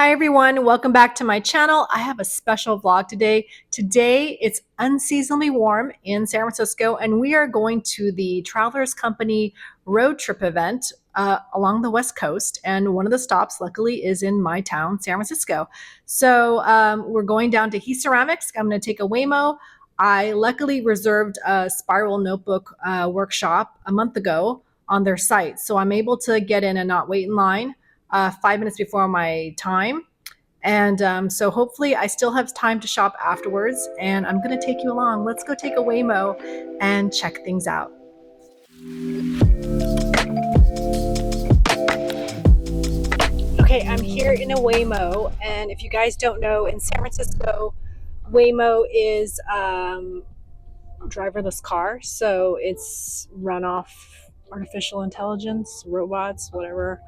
Hi everyone, welcome back to my channel. I have a special vlog today. Today it's unseasonably warm in San Francisco and we are going to the Travelers Company road trip event along the West Coast, and one of the stops luckily is in my town, San Francisco. So we're going down to Heath Ceramics. I'm going to take a Waymo. I luckily reserved a spiral notebook workshop a month ago on their site, so I'm able to get in and not wait in line 5 minutes before my time. And so hopefully I still have time to shop afterwards, and I'm going to take you along. Let's go take a Waymo and check things out. Okay, I'm here in a Waymo, and if you guys don't know, in San Francisco, Waymo is driverless car, so it's run off artificial intelligence, robots, whatever.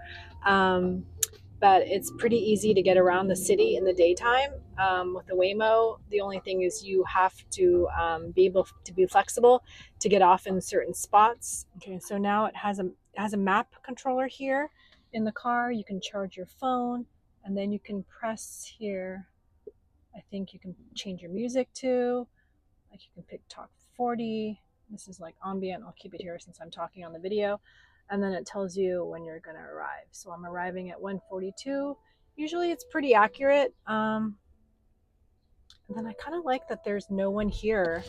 But it's pretty easy to get around the city in the daytime with the Waymo. The only thing is you have to be able to be flexible to get off in certain spots. Okay, so now it has a map controller here in the car. You can charge your phone, and then you can press here. I think you can change your music to, like you can pick Talk 40. This is like ambient. I'll keep it here since I'm talking on the video. And then it tells you when you're going to arrive. So I'm arriving at 1:42. Usually it's pretty accurate. And then I kind of like that there's no one here.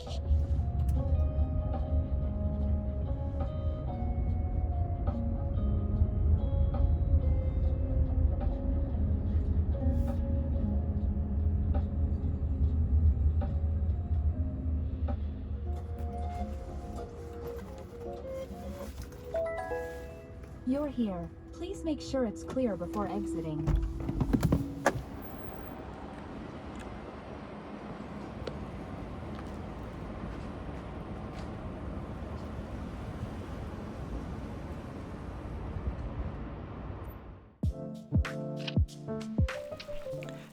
You're here. Please make sure it's clear before exiting.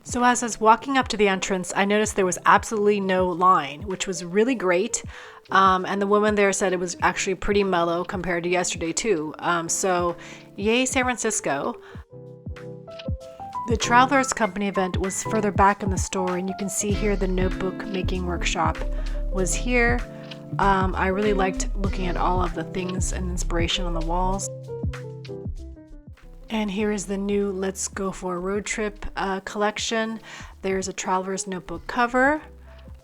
So as I was walking up to the entrance, I noticed there was absolutely no line, which was really great. And the woman there said it was actually pretty mellow compared to yesterday too. So yay, San Francisco. The Travelers Company event was further back in the store, and you can see here the notebook making workshop was here. I really liked looking at all of the things and inspiration on the walls. And here is the new Let's Go for a Road Trip collection. There's a Traveler's Notebook cover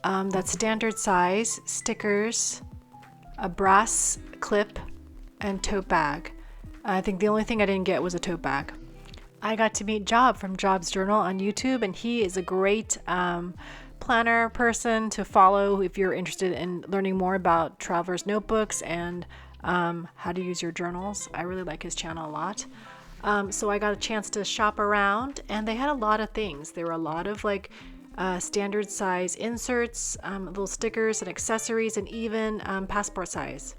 that's standard size, stickers, a brass clip, and tote bag. I think the only thing I didn't get was a tote bag. I got to meet Job from Job's Journal on YouTube, and he is a great planner person to follow if you're interested in learning more about Traveler's Notebooks and how to use your journals. I really like his channel a lot. So I got a chance to shop around, and they had a lot of things. There were a lot of like standard size inserts, little stickers and accessories, and even passport size.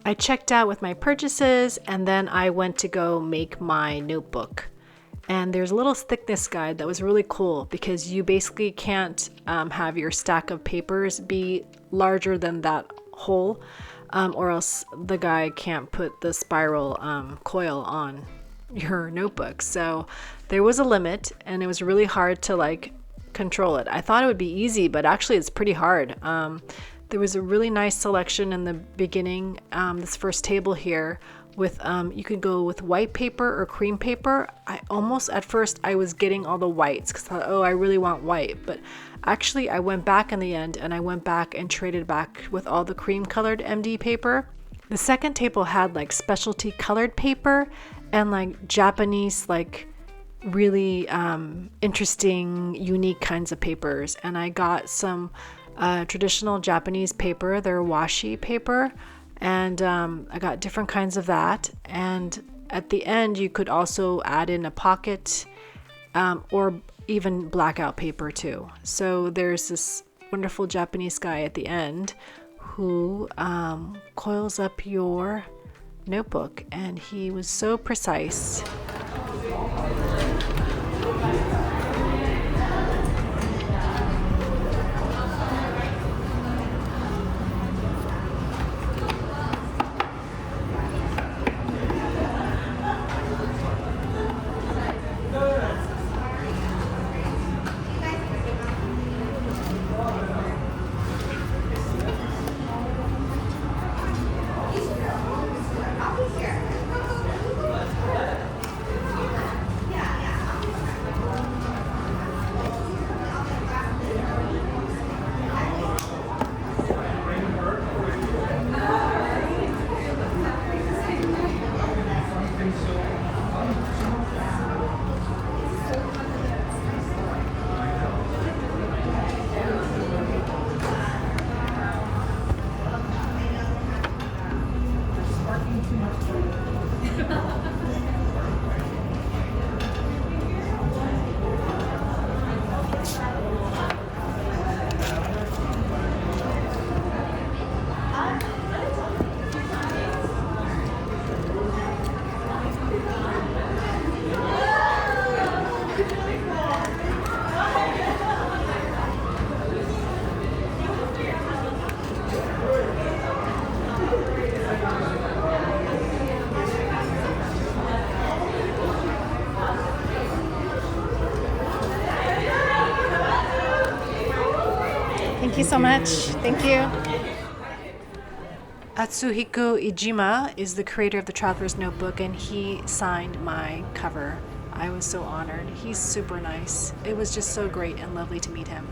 I checked out with my purchases, and then I went to go make my notebook. And there's a little thickness guide that was really cool because you basically can't have your stack of papers be larger than that hole, or else the guy can't put the spiral coil on your notebook. So there was a limit, and it was really hard to like control it. I thought it would be easy, but actually it's pretty hard. There was a really nice selection in the beginning. This first table here with you could go with white paper or cream paper. I almost at first I was getting all the whites because I thought, oh, I really want white, but actually I went back in the end and I went back and traded back with all the cream colored MD paper. The second table had like specialty colored paper and like Japanese, like really interesting, unique kinds of papers. And I got some traditional Japanese paper, their washi paper, and I got different kinds of that. And at the end, you could also add in a pocket or even blackout paper too. So there's this wonderful Japanese guy at the end who coils up your notebook, and he was so precise. Thank you so much. Thank you. Atsuhiko Ijima is the creator of the Traveler's Notebook, and he signed my cover. I was so honored. He's super nice. It was just so great and lovely to meet him.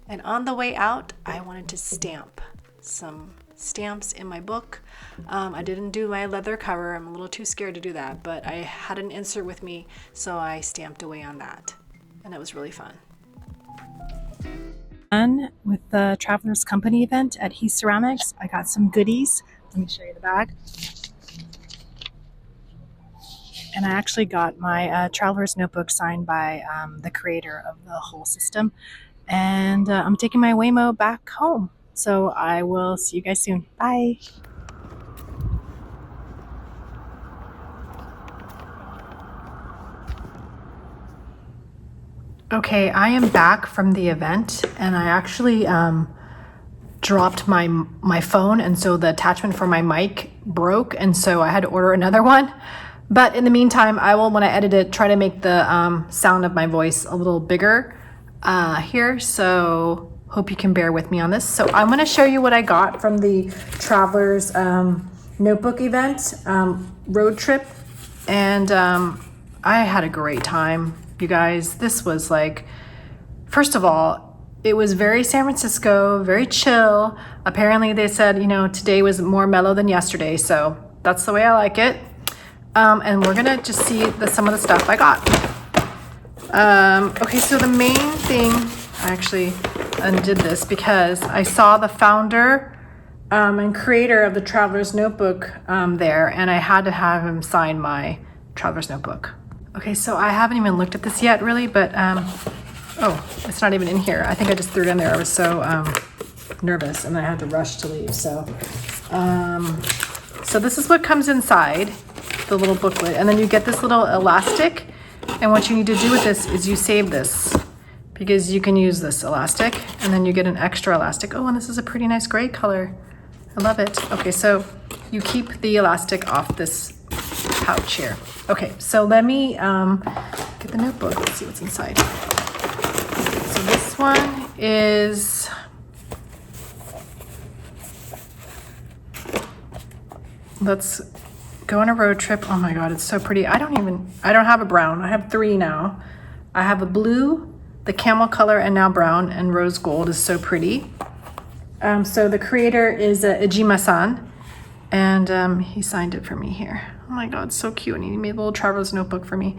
And on the way out, I wanted to stamp some stamps in my book. I didn't do my leather cover. I'm a little too scared to do that, but I had an insert with me, so I stamped away on that. And it was really fun. With the Travelers Company event at Heath Ceramics, I got some goodies. Let me show you the bag. And I actually got my Traveler's Notebook signed by the creator of the whole system. And I'm taking my Waymo back home. So I will see you guys soon. Bye. Okay, I am back from the event, and I actually dropped my phone, and so the attachment for my mic broke, and so I had to order another one. But in the meantime, I will, when I edit it, try to make the sound of my voice a little bigger here. So hope you can bear with me on this. So I'm going to show you what I got from the Travelers Notebook event road trip, and I had a great time. You guys, this was like, first of all, it was very San Francisco, very chill. Apparently they said, you know, today was more mellow than yesterday, so that's the way I like it. And we're gonna just see some of the stuff I got. Okay, so the main thing, I actually undid this because I saw the founder and creator of the Traveler's Notebook there, and I had to have him sign my Traveler's Notebook. Okay, so I haven't even looked at this yet, really, but, oh, it's not even in here. I think I just threw it in there. I was so nervous, and I had to rush to leave, so. So this is what comes inside, the little booklet, and then you get this little elastic, and what you need to do with this is you save this, because you can use this elastic, and then you get an extra elastic. Oh, and this is a pretty nice gray color. I love it. Okay, so you keep the elastic off this pouch here. Okay, so let me get the notebook. Let's see what's inside. So this one is let's go on a road trip. Oh my God, it's so pretty. I don't have a brown. I have 3 now. I have a blue, the camel color, and now brown, and rose gold is so pretty. So the creator is Ijima-san, and he signed it for me here. Oh my God, so cute. And he made a little traveler's notebook for me.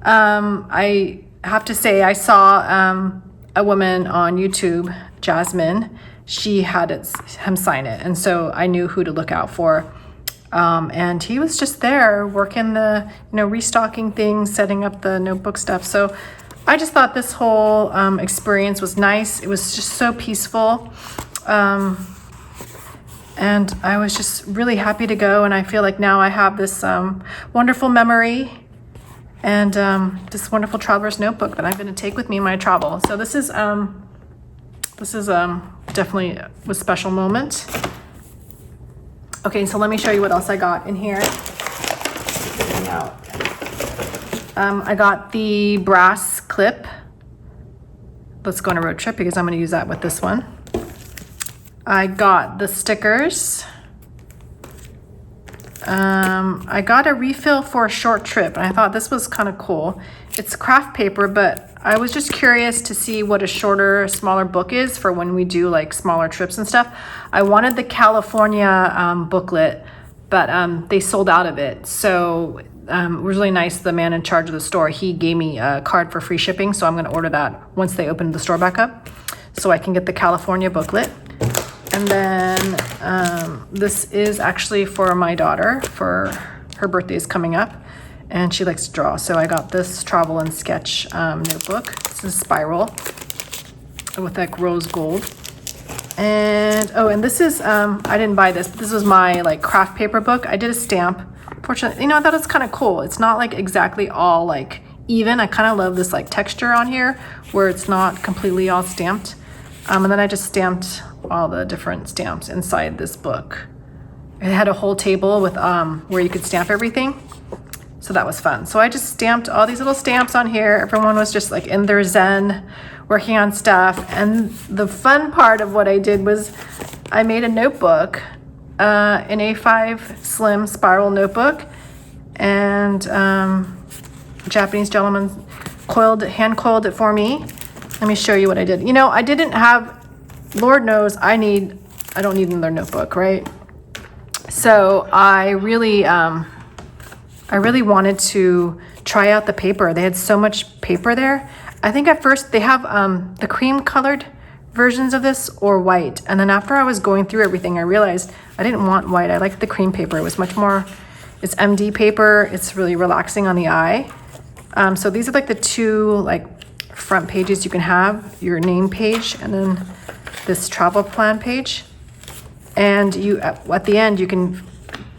I have to say, I saw a woman on YouTube, Jasmine. She had him sign it, and so I knew who to look out for. And he was just there working the, restocking things, setting up the notebook stuff. So I just thought this whole experience was nice. It was just so peaceful. And I was just really happy to go. And I feel like now I have this wonderful memory and this wonderful traveler's notebook that I'm going to take with me in my travel. So this is definitely a special moment. Okay, so let me show you what else I got in here. I got the brass clip. Let's go on a road trip because I'm going to use that with this one. I got the stickers. I got a refill for a short trip, and I thought this was kind of cool. It's craft paper, but I was just curious to see what a shorter, smaller book is for when we do like smaller trips and stuff. I wanted the California booklet, but they sold out of it. So it was really nice. The man in charge of the store, he gave me a card for free shipping. So I'm going to order that once they open the store back up so I can get the California booklet. And then this is actually for my daughter, for her birthday is coming up and she likes to draw. So I got this travel and sketch notebook. This is spiral with like rose gold. And and this is, I didn't buy this, but this was my like craft paper book. I did a stamp. Fortunately, I thought it was kind of cool. It's not like exactly all like even. I kind of love this like texture on here where it's not completely all stamped. And then I just stamped all the different stamps inside this book. It had a whole table with where you could stamp everything. So that was fun. So I just stamped all these little stamps on here. Everyone was just like in their zen, working on stuff. And the fun part of what I did was I made a notebook, an A5 slim spiral notebook, and a Japanese gentleman hand coiled it for me. Let me show you what I did. I didn't have, Lord knows I don't need another notebook, right? So I really wanted to try out the paper. They had so much paper there. I think at first they have the cream colored versions of this or white. And then after I was going through everything, I realized I didn't want white. I liked the cream paper. It was much more, it's MD paper. It's really relaxing on the eye. So these are like the two like front pages you can have, your name page and then this travel plan page. And you at the end you can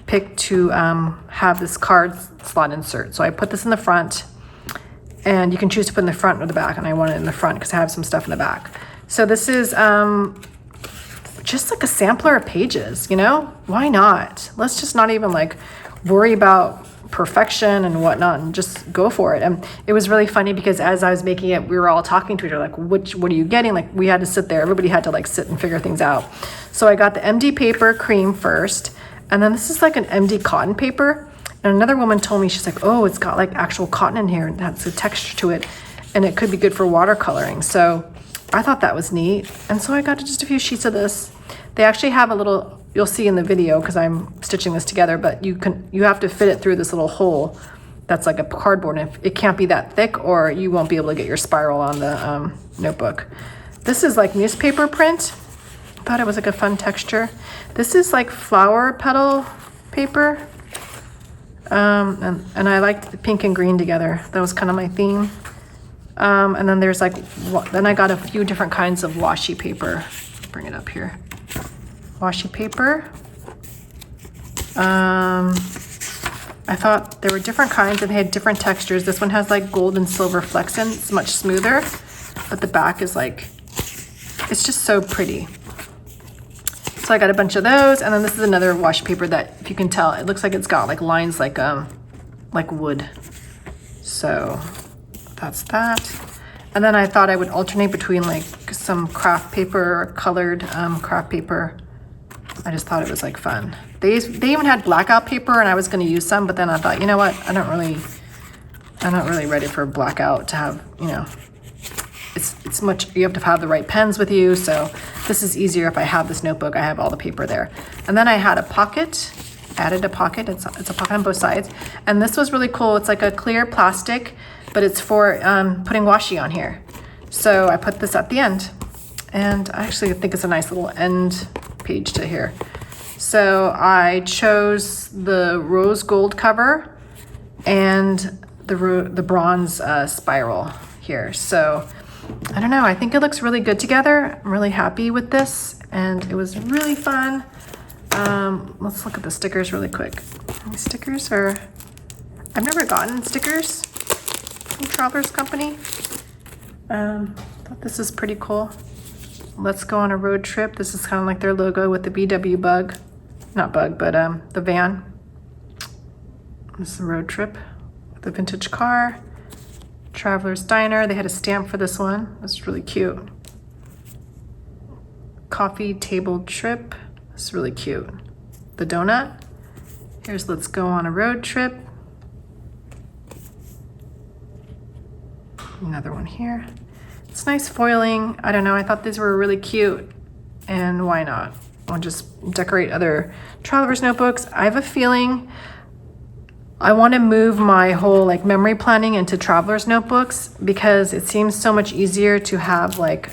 pick to have this card slot insert. So I put this in the front, and you can choose to put in the front or the back, and I want it in the front because I have some stuff in the back. So this is just like a sampler of pages, why not? Let's just not even like worry about perfection and whatnot and just go for it. And it was really funny because as I was making it, we were all talking to each other like, what are you getting? Like we had to sit there, everybody had to like sit and figure things out. So I got the MD paper cream first, and then this is like an MD cotton paper. And another woman told me, she's like, oh, it's got like actual cotton in here and that's a texture to it and it could be good for watercoloring. So I thought that was neat. And so I got just a few sheets of this. They actually have a little, you'll see in the video because I'm stitching this together, but you have to fit it through this little hole that's like a cardboard, and it can't be that thick or you won't be able to get your spiral on the notebook. This is like newspaper print. I thought it was like a fun texture. This is like flower petal paper. And I liked the pink and green together. That was kind of my theme. And then there's like, then I got a few different kinds of washi paper. Bring it up here. Washi paper. I thought there were different kinds and they had different textures. This one has like gold and silver flecks in. It's much smoother, but the back is like, it's just so pretty. So I got a bunch of those, and then this is another washi paper that, if you can tell, it looks like it's got like lines like wood. So that's that. And then I thought I would alternate between like some craft paper, colored craft paper, I just thought it was like fun. They even had blackout paper, and I was going to use some, but then I thought, you know what? I'm not really ready for blackout to have, you know, it's much, you have to have the right pens with you. So this is easier if I have this notebook, I have all the paper there. And then I had a pocket, added a pocket. It's a pocket on both sides. And this was really cool. It's like a clear plastic, but it's for putting washi on here. So I put this at the end, and I actually think it's a nice little end page to here. So I chose the rose gold cover and the bronze spiral here. So I don't know, I think it looks really good together. I'm really happy with this, and it was really fun. Let's look at the stickers really quick. These stickers are, I've never gotten stickers from Travelers Company. Thought this is pretty cool. Let's go on a road trip. This is kind of like their logo with the BW bug. Not bug, but the van. This is a road trip with a vintage car. Traveler's Diner. They had a stamp for this one. It's really cute. Coffee table trip. It's really cute. The donut. Here's let's go on a road trip. Another one here. It's nice foiling. I don't know, I thought these were really cute, and why not? I'll just decorate other travelers notebooks. I have a feeling I want to move my whole like memory planning into travelers notebooks, because it seems so much easier to have like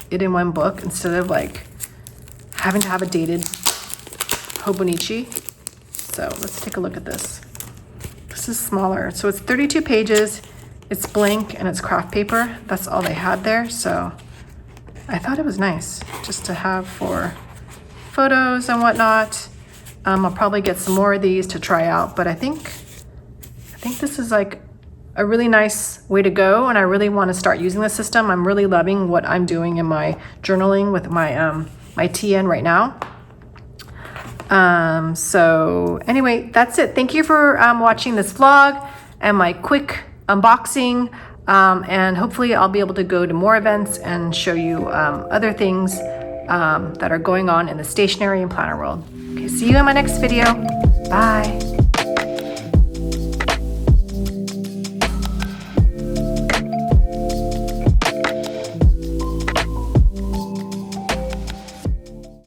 it in one book instead of like having to have a dated Hobonichi. So let's take a look at this. This is smaller. So it's 32 pages. It's blank and it's craft paper. That's all they had there. So I thought it was nice just to have for photos and whatnot. I'll probably get some more of these to try out, but I think this is like a really nice way to go, and I really want to start using the system. I'm really loving what I'm doing in my journaling with my my TN right now. So anyway, that's it. Thank you for watching this vlog and my quick unboxing, and hopefully I'll be able to go to more events and show you other things that are going on in the stationery and planner world. Okay, see you in my next video. Bye.